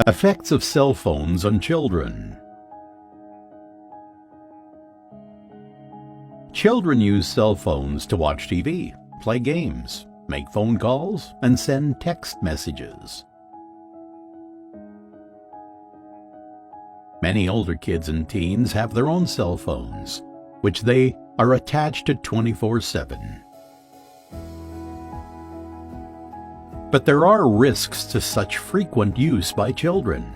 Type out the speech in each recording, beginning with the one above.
Effects of cell phones on children. Children use cell phones to watch TV, play games, make phone calls, and send text messages. Many older kids and teens have their own cell phones, which they are attached to 24/7. But there are risks to such frequent use by children.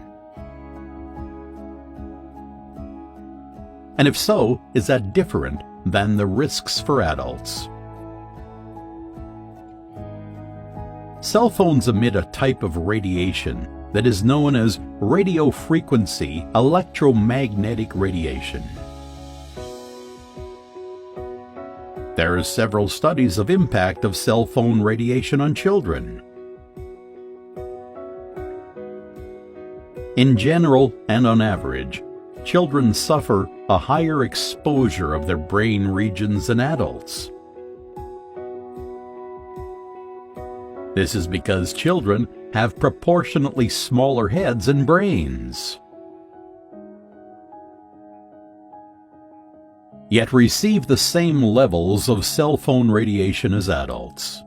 And if so, is that different than the risks for adults? Cell phones emit a type of radiation that is known as radio frequency electromagnetic radiation. There are several studies of impact of cell phone radiation on children. In general and on average, children suffer a higher exposure of their brain regions than adults. This is because children have proportionately smaller heads and brains, yet receive the same levels of cell phone radiation as adults.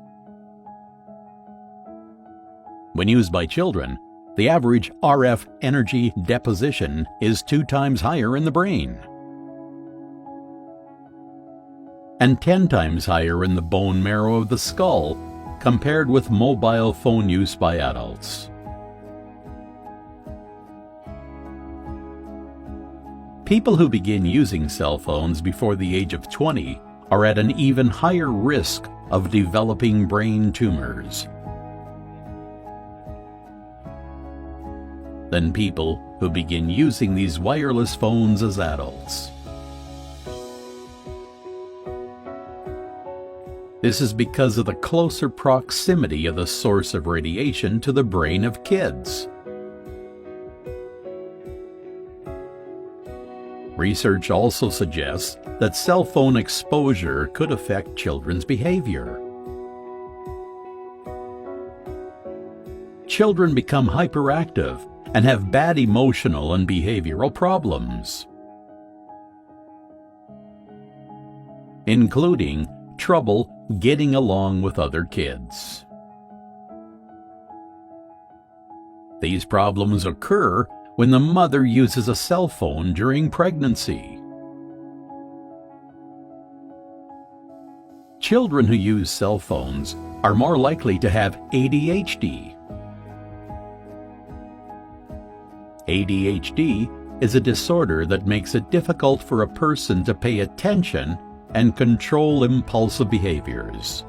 When used by children, the average RF energy deposition is 2 times higher in the brain and 10 times higher in the bone marrow of the skull compared with mobile phone use by adults. People who begin using cell phones before the age of 20 are at an even higher risk of developing brain tumors than people who begin using these wireless phones as adults. This is because of the closer proximity of the source of radiation to the brain of kids. Research also suggests that cell phone exposure could affect children's behavior. Children become hyperactive and have bad emotional and behavioral problems, including trouble getting along with other kids. These problems occur when the mother uses a cell phone during pregnancy. Children who use cell phones are more likely to have ADHD. ADHD is a disorder that makes it difficult for a person to pay attention and control impulsive behaviors.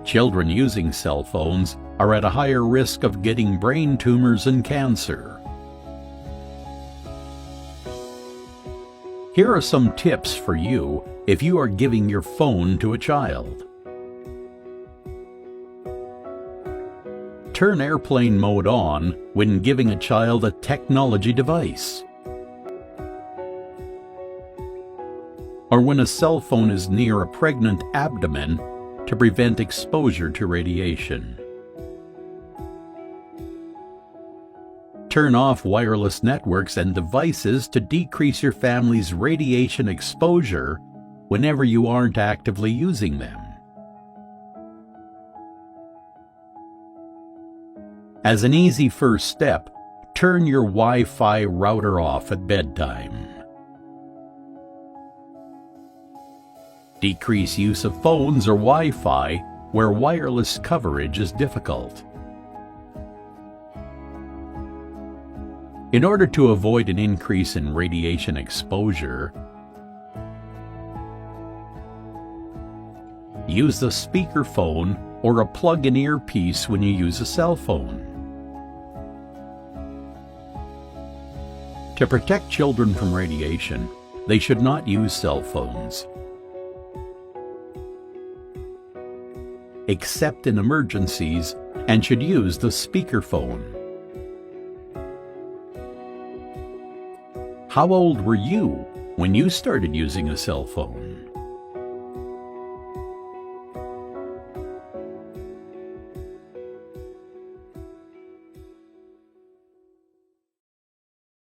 Children using cell phones are at a higher risk of getting brain tumors and cancer. Here are some tips for you if you are giving your phone to a child. Turn airplane mode on when giving a child a technology device, or when a cell phone is near a pregnant abdomen to prevent exposure to radiation. Turn off wireless networks and devices to decrease your family's radiation exposure whenever you aren't actively using them. As an easy first step, turn your Wi-Fi router off at bedtime. Decrease use of phones or Wi-Fi where wireless coverage is difficult. In order to avoid an increase in radiation exposure, use the speakerphone or a plug-in earpiece when you use a cell phone. To protect children from radiation, they should not use cell phones, except in emergencies, and should use the speakerphone. How old were you when you started using a cell phone?